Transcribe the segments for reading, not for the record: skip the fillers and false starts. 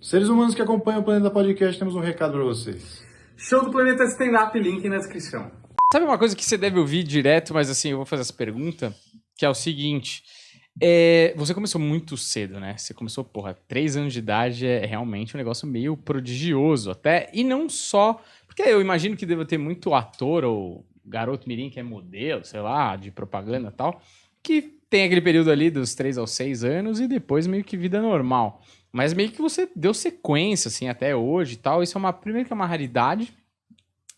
Seres humanos que acompanham o Planeta Podcast, temos um recado para vocês. Show do Planeta Stand-Up, link na descrição. Sabe uma coisa que você deve ouvir direto, mas assim, eu vou fazer essa pergunta, que é o seguinte. Você começou muito cedo, né? Você começou, 3 anos de idade é realmente um negócio meio prodigioso até. E não só... Porque eu imagino que deva ter muito ator ou garoto mirim que é modelo, sei lá, de propaganda e tal, que tem aquele período ali dos 3 aos 6 anos e depois meio que vida normal. Mas meio que você deu sequência, assim, até hoje e tal. Isso é primeiro que é uma raridade.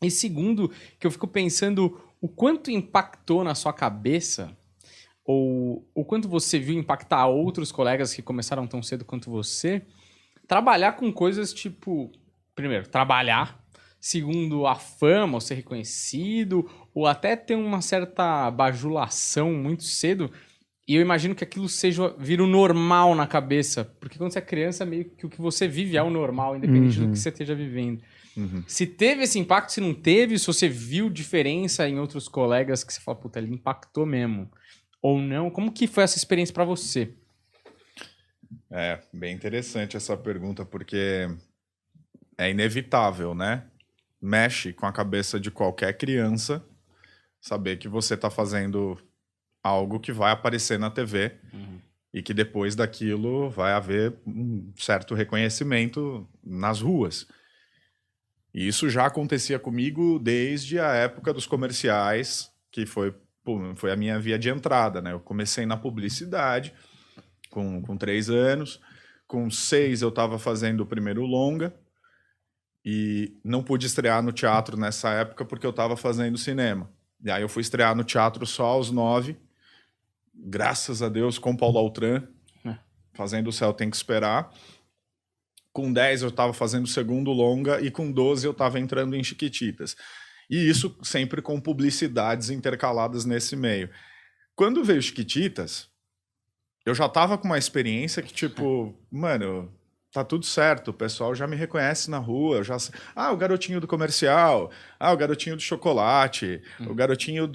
E segundo, que eu fico pensando o quanto impactou na sua cabeça, ou o quanto você viu impactar outros colegas que começaram tão cedo quanto você, trabalhar com coisas tipo, primeiro, trabalhar, segundo, a fama, ou ser reconhecido, ou até ter uma certa bajulação muito cedo. E eu imagino que aquilo vira o normal na cabeça, porque quando você é criança, meio que o que você vive é o normal, independente do que você esteja vivendo. Se teve esse impacto, se não teve, se você viu diferença em outros colegas que você fala, puta, ele impactou mesmo, ou não, como que foi essa experiência pra você? É, bem interessante essa pergunta, porque é inevitável, né? Mexe com a cabeça de qualquer criança saber que você tá fazendo algo que vai aparecer na TV e que depois daquilo vai haver um certo reconhecimento nas ruas. E isso já acontecia comigo desde a época dos comerciais, que foi a minha via de entrada, né? Eu comecei na publicidade com 3 anos, com 6 eu estava fazendo o primeiro longa e não pude estrear no teatro nessa época porque eu estava fazendo cinema. E aí eu fui estrear no teatro só aos 9, graças a Deus, com Paulo Altran, fazendo O Céu Tem Que Esperar. Com 10 eu estava fazendo o segundo longa e com 12 eu estava entrando em Chiquititas. E isso sempre com publicidades intercaladas nesse meio. Quando veio Chiquititas, eu já estava com uma experiência que, tipo, mano, tá tudo certo, o pessoal já me reconhece na rua, eu já sei. Ah, o garotinho do comercial, o garotinho do chocolate, o garotinho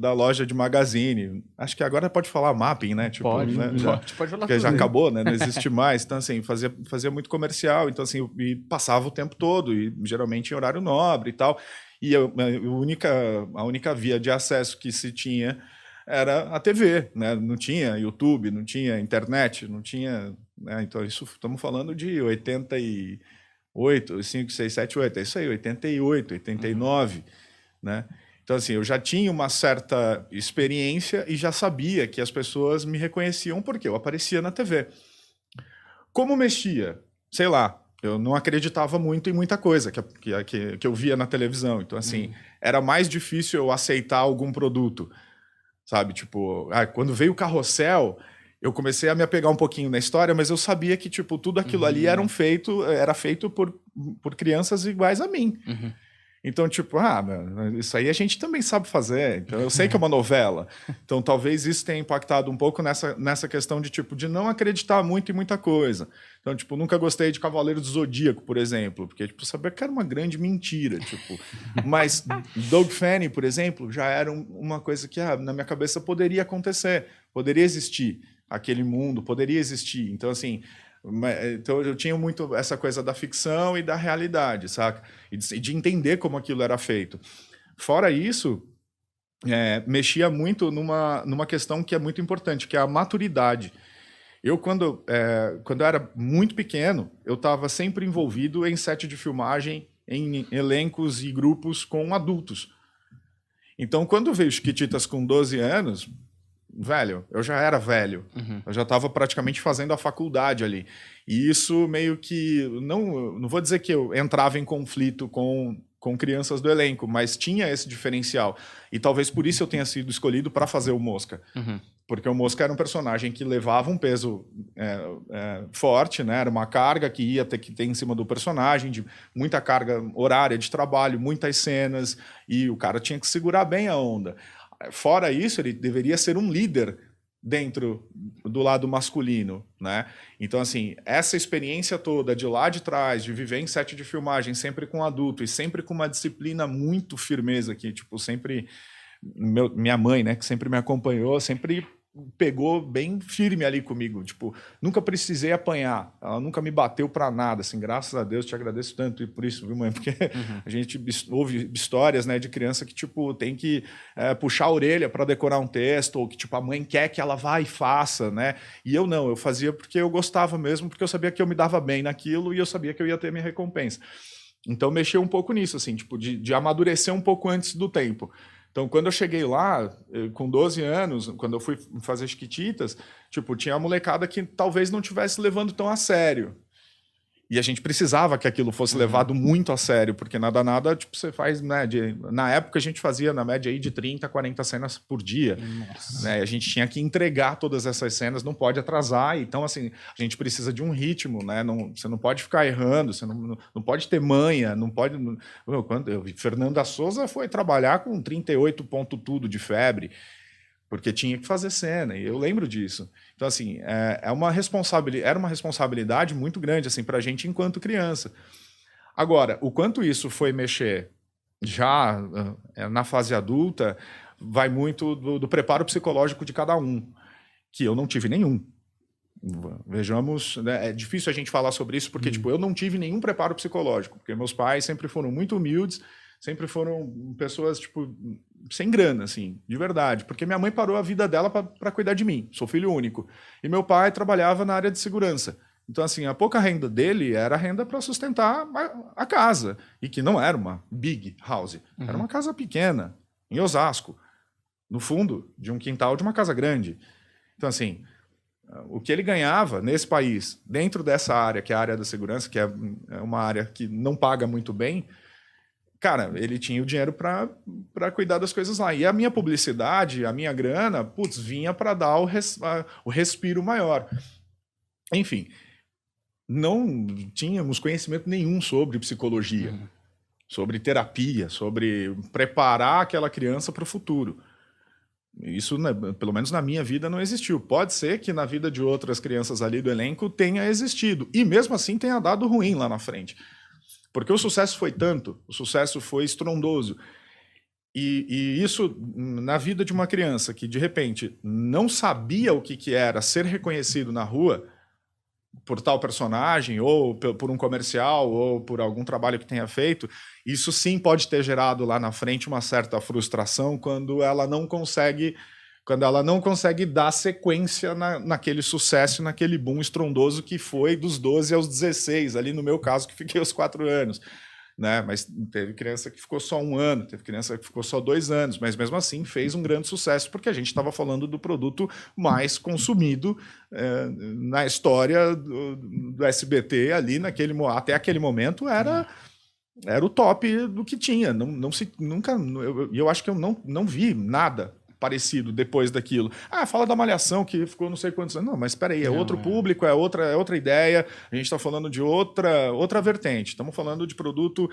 da loja de magazine. Acho que agora pode falar mapping, né? Tipo, Pode, né? pode falar Porque já tudo. acabou, né? Não existe mais. Então, assim, fazia muito comercial, então, assim, e passava o tempo todo, e geralmente em horário nobre e tal. E a única via de acesso que se tinha era a TV, né? Não tinha YouTube, não tinha internet, não tinha... Né? Então, isso estamos falando de 88, 5, 6, 7, 8. É isso aí, 88, 89, né? Então, assim, eu já tinha uma certa experiência e já sabia que as pessoas me reconheciam porque eu aparecia na TV. Como mexia? Sei lá, eu não acreditava muito em muita coisa que eu via na televisão. Então, assim, era mais difícil eu aceitar algum produto, sabe? Tipo, quando veio o Carrossel, eu comecei a me apegar um pouquinho na história, mas eu sabia que, tipo, tudo aquilo ali era feito por crianças iguais a mim. Então, tipo, isso aí a gente também sabe fazer. Então, eu sei que é uma novela. Então, talvez isso tenha impactado um pouco nessa questão de, tipo, de não acreditar muito em muita coisa. Então, tipo, nunca gostei de Cavaleiro do Zodíaco, por exemplo, porque, tipo, sabia que era uma grande mentira, tipo. Mas Doug Funny, por exemplo, já era uma coisa que, na minha cabeça poderia acontecer, poderia existir aquele mundo, poderia existir. Então, assim... Então eu tinha muito essa coisa da ficção e da realidade, saca? E de entender como aquilo era feito. Fora isso, mexia muito numa questão que é muito importante, que é a maturidade. Eu, quando eu era muito pequeno, eu estava sempre envolvido em set de filmagem, em elencos e grupos com adultos. Então, quando veio Chiquititas com 12 anos... Velho, eu já era velho. Eu já estava praticamente fazendo a faculdade ali. E isso meio que... Não vou dizer que eu entrava em conflito com crianças do elenco, mas tinha esse diferencial. E talvez por isso eu tenha sido escolhido para fazer o Mosca. Porque o Mosca era um personagem que levava um peso forte, né? Era uma carga que ia ter que ter em cima do personagem, de muita carga horária de trabalho, muitas cenas, e o cara tinha que segurar bem a onda. Fora isso, ele deveria ser um líder dentro do lado masculino, né? Então, assim, essa experiência toda de lá de trás, de viver em set de filmagem, sempre com adulto e sempre com uma disciplina muito firmeza, que, tipo, sempre... minha mãe, né, que sempre me acompanhou, sempre pegou bem firme ali comigo, tipo, nunca precisei apanhar, ela nunca me bateu pra nada, assim, graças a Deus, te agradeço tanto por isso, viu, mãe, porque a gente ouve histórias, né, de criança que, tipo, tem que puxar a orelha para decorar um texto, ou que, tipo, a mãe quer que ela vá e faça, né, e eu não, eu fazia porque eu gostava mesmo, porque eu sabia que eu me dava bem naquilo e eu sabia que eu ia ter minha recompensa. Então, mexeu um pouco nisso, assim, tipo, de amadurecer um pouco antes do tempo. Então, quando eu cheguei lá, com 12 anos, quando eu fui fazer Chiquititas, tipo, tinha uma molecada que talvez não estivesse levando tão a sério. E a gente precisava que aquilo fosse levado muito a sério, porque nada, tipo, você faz, né, na época a gente fazia, na média, aí de 30 a 40 cenas por dia. Nossa. Né, a gente tinha que entregar todas essas cenas, não pode atrasar, então, assim, a gente precisa de um ritmo, né, você não pode ficar errando, você não pode ter manha, não pode... Fernanda Souza foi trabalhar com 38 ponto tudo de febre, porque tinha que fazer cena, e eu lembro disso. Então, assim, era uma responsabilidade muito grande, assim, para a gente enquanto criança. Agora, o quanto isso foi mexer já na fase adulta, vai muito do preparo psicológico de cada um, que eu não tive nenhum. Vejamos, né, é difícil a gente falar sobre isso, porque tipo, eu não tive nenhum preparo psicológico, porque meus pais sempre foram muito humildes, sempre foram pessoas, tipo, sem grana, assim, de verdade. Porque minha mãe parou a vida dela para cuidar de mim. Sou filho único. E meu pai trabalhava na área de segurança. Então, assim, a pouca renda dele era renda para sustentar a casa. E que não era uma big house. Era uma casa pequena, em Osasco. No fundo de um quintal de uma casa grande. Então, assim, o que ele ganhava nesse país, dentro dessa área, que é a área da segurança, que é uma área que não paga muito bem, cara, ele tinha o dinheiro para cuidar das coisas lá. E a minha publicidade, a minha grana, putz, vinha para dar o respiro maior. Enfim, não tínhamos conhecimento nenhum sobre psicologia, sobre terapia, sobre preparar aquela criança para o futuro. Isso, né, pelo menos na minha vida, não existiu. Pode ser que na vida de outras crianças ali do elenco tenha existido. E mesmo assim tenha dado ruim lá na frente. Porque o sucesso foi tanto, o sucesso foi estrondoso. E isso, na vida de uma criança que, de repente, não sabia o que era ser reconhecido na rua por tal personagem, ou por um comercial, ou por algum trabalho que tenha feito, isso sim pode ter gerado lá na frente uma certa frustração quando ela não consegue dar sequência naquele sucesso, naquele boom estrondoso que foi dos 12 aos 16, ali no meu caso, que fiquei os 4 anos. Né? Mas teve criança que ficou só 1 ano, teve criança que ficou só 2 anos, mas mesmo assim fez um grande sucesso, porque a gente estava falando do produto mais consumido na história do SBT ali, até aquele momento era o top do que tinha. Eu acho que eu não vi nada parecido depois daquilo. Fala da Malhação, que ficou não sei quantos anos. Não, mas espera aí, outro público, é outra ideia, a gente está falando de outra vertente. Estamos falando de produto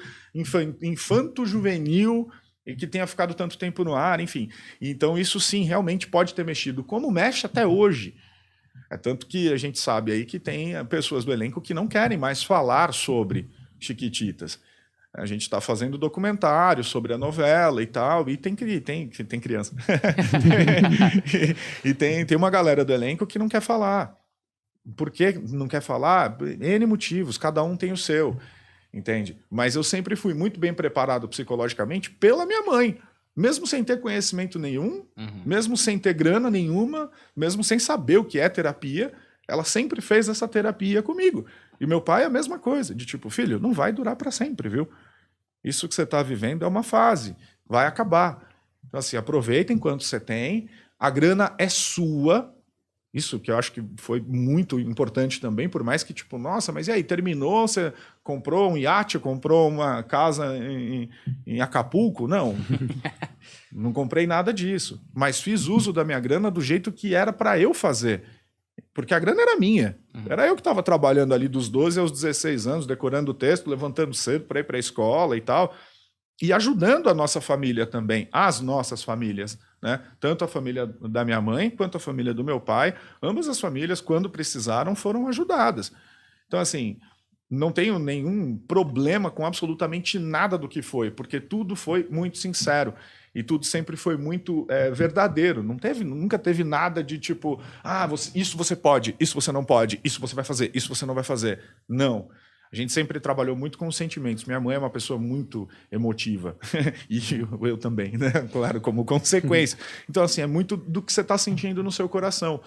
infanto-juvenil e que tenha ficado tanto tempo no ar, enfim. Então isso sim, realmente pode ter mexido, como mexe até hoje. É tanto que a gente sabe aí que tem pessoas do elenco que não querem mais falar sobre Chiquititas. A gente está fazendo documentário sobre a novela e tal, e tem criança. e tem uma galera do elenco que não quer falar. Por que não quer falar? N motivos, cada um tem o seu, entende? Mas eu sempre fui muito bem preparado psicologicamente pela minha mãe. Mesmo sem ter conhecimento nenhum, mesmo sem ter grana nenhuma, mesmo sem saber o que é terapia, ela sempre fez essa terapia comigo. E meu pai é a mesma coisa, de tipo, filho, não vai durar para sempre, viu? Isso que você está vivendo é uma fase, vai acabar. Então, assim, aproveita enquanto você tem, a grana é sua, isso que eu acho que foi muito importante também, por mais que, tipo, nossa, mas e aí, terminou, você comprou um iate, comprou uma casa em Acapulco? Não, não comprei nada disso, mas fiz uso da minha grana do jeito que era para eu fazer. Porque a grana era minha. Era eu que estava trabalhando ali dos 12 aos 16 anos, decorando o texto, levantando cedo para ir para a escola e tal. E ajudando a nossa família também, as nossas famílias, né? Tanto a família da minha mãe quanto a família do meu pai. Ambas as famílias, quando precisaram, foram ajudadas. Então, assim, não tenho nenhum problema com absolutamente nada do que foi, porque tudo foi muito sincero. E tudo sempre foi muito verdadeiro. Nunca teve nada de tipo, isso você pode, isso você não pode, isso você vai fazer, isso você não vai fazer. Não. A gente sempre trabalhou muito com os sentimentos. Minha mãe é uma pessoa muito emotiva. E eu também, né? Claro, como consequência. Então, assim, é muito do que você está sentindo no seu coração.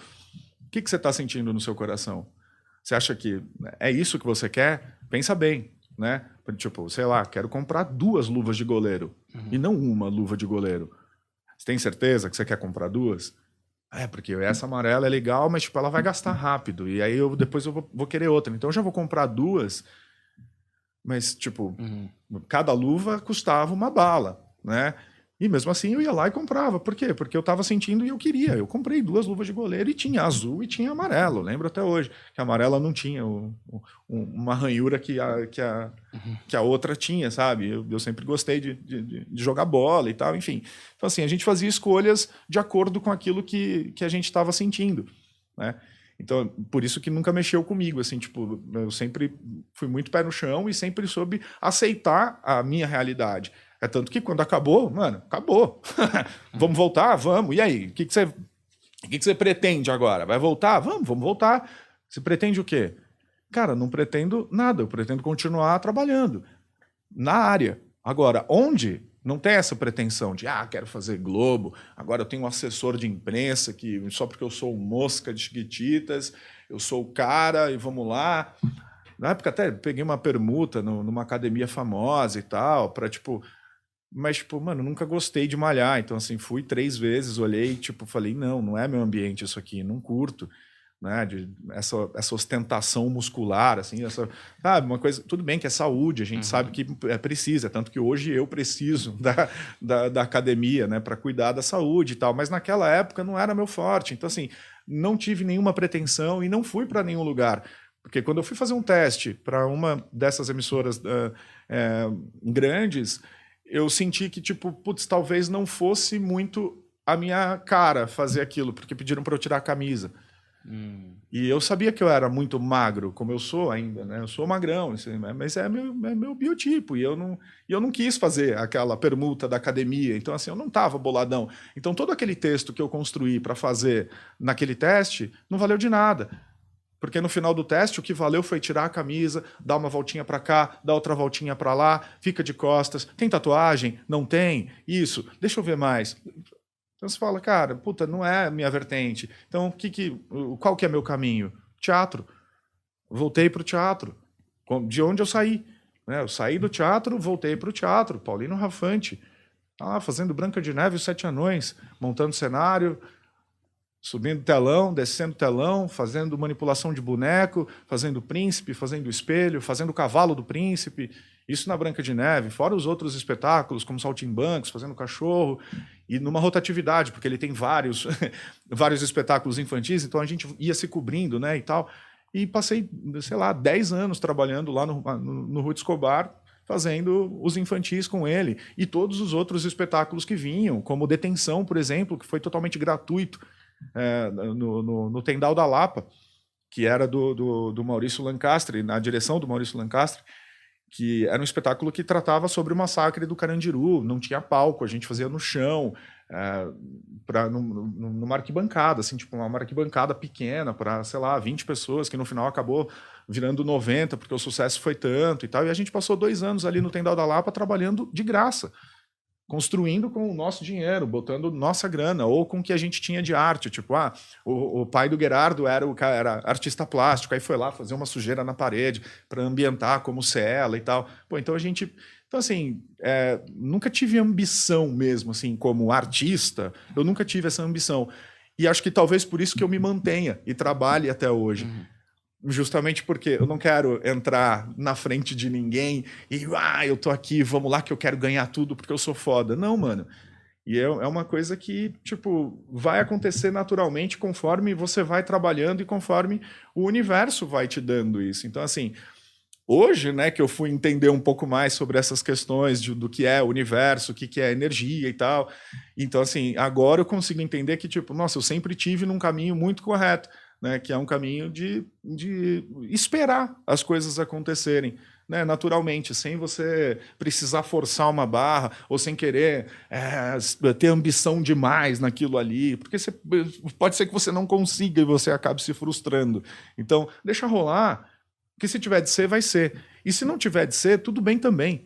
O que você está sentindo no seu coração? Você acha que é isso que você quer? Pensa bem, né? Tipo, sei lá, quero comprar 2 luvas de goleiro e não uma luva de goleiro. Você tem certeza que você quer comprar 2? Porque essa amarela é legal, mas tipo, ela vai gastar rápido. E aí depois eu vou querer outra. Então eu já vou comprar 2, mas tipo, cada luva custava uma bala, né? E mesmo assim eu ia lá e comprava. Por quê? Porque eu estava sentindo e eu queria. Eu comprei 2 luvas de goleiro e tinha azul e tinha amarelo. Eu lembro até hoje que a amarela não tinha uma ranhura que a outra tinha, sabe? Eu sempre gostei de jogar bola e tal, enfim. Então, assim, a gente fazia escolhas de acordo com aquilo que a gente estava sentindo, né? Então, por isso que nunca mexeu comigo, assim, tipo, eu sempre fui muito pé no chão e sempre soube aceitar a minha realidade. É tanto que quando acabou, mano, acabou. Vamos voltar? Vamos. E aí? O que você pretende agora? Vai voltar? Vamos voltar. Você pretende o quê? Cara, não pretendo nada. Eu pretendo continuar trabalhando na área. Agora, onde? Não tem essa pretensão de, quero fazer Globo, agora eu tenho um assessor de imprensa que só porque eu sou um mosca de Chiquititas, eu sou o cara e vamos lá. Na época até peguei uma permuta numa academia famosa e tal, para tipo... Mas, tipo, mano, nunca gostei de malhar. Então, assim, fui 3 vezes, olhei, tipo, falei, não é meu ambiente isso aqui, não curto, né? Essa ostentação muscular, assim, sabe, uma coisa... Tudo bem que é saúde, a gente sabe que precisa, tanto que hoje eu preciso da academia, né, para cuidar da saúde e tal, mas naquela época não era meu forte. Então, assim, não tive nenhuma pretensão e não fui para nenhum lugar. Porque quando eu fui fazer um teste para uma dessas emissoras grandes... eu senti que, tipo, putz, talvez não fosse muito a minha cara fazer aquilo, porque pediram para eu tirar a camisa. E eu sabia que eu era muito magro, como eu sou ainda, né? Eu sou magrão, assim, mas é meu biotipo, e eu não quis fazer aquela permuta da academia, então, assim, eu não estava boladão. Então, todo aquele texto que eu construí para fazer naquele teste não valeu de nada. Porque no final do teste, o que valeu foi tirar a camisa, dar uma voltinha para cá, dar outra voltinha para lá, fica de costas. Tem tatuagem? Não tem? Isso. Deixa eu ver mais. Então você fala, cara, puta, não é minha vertente. Então, qual que é meu caminho? Teatro. Voltei para o teatro. De onde eu saí? Né? Eu saí do teatro, voltei para o teatro. Paulino Rafante. Fazendo Branca de Neve e os 7 Anões. Montando cenário... subindo telão, descendo telão, fazendo manipulação de boneco, fazendo príncipe, fazendo espelho, fazendo o cavalo do príncipe, isso na Branca de Neve, fora os outros espetáculos, como Saltimbancos, fazendo cachorro, e numa rotatividade, porque ele tem vários, vários espetáculos infantis, então a gente ia se cobrindo, né, e tal, e passei, sei lá, 10 anos trabalhando lá no Ruth Escobar, fazendo os infantis com ele, e todos os outros espetáculos que vinham, como Detenção, por exemplo, que foi totalmente gratuito, no Tendal da Lapa, que era do Maurício Lancastre, na direção do Maurício Lancastre, que era um espetáculo que tratava sobre o massacre do Carandiru, não tinha palco, a gente fazia no chão, numa arquibancada, assim, tipo uma arquibancada pequena para, sei lá, 20 pessoas, que no final acabou virando 90, porque o sucesso foi tanto e tal, e a gente passou 2 anos ali no Tendal da Lapa trabalhando de graça, construindo com o nosso dinheiro, botando nossa grana, ou com o que a gente tinha de arte, tipo, o pai do Gerardo era artista plástico, aí foi lá fazer uma sujeira na parede para ambientar como cela e tal. Pô, então assim, nunca tive ambição mesmo, assim, como artista, eu nunca tive essa ambição. E acho que talvez por isso que eu me mantenha e trabalhe até hoje. Justamente porque eu não quero entrar na frente de ninguém e eu tô aqui, vamos lá que eu quero ganhar tudo porque eu sou foda. Não, mano. E é uma coisa que, tipo, vai acontecer naturalmente conforme você vai trabalhando e conforme o universo vai te dando isso. Então, assim, hoje, né, que eu fui entender um pouco mais sobre essas questões do que é o universo, o que é energia e tal. Então, assim, agora eu consigo entender que, tipo, nossa, eu sempre tive num caminho muito correto. né? Que é um caminho de esperar as coisas acontecerem, né, naturalmente, sem você precisar forçar uma barra ou sem querer ter ambição demais naquilo ali, porque pode ser que você não consiga e você acabe se frustrando. Então, deixa rolar, que se tiver de ser, vai ser. E se não tiver de ser, tudo bem também.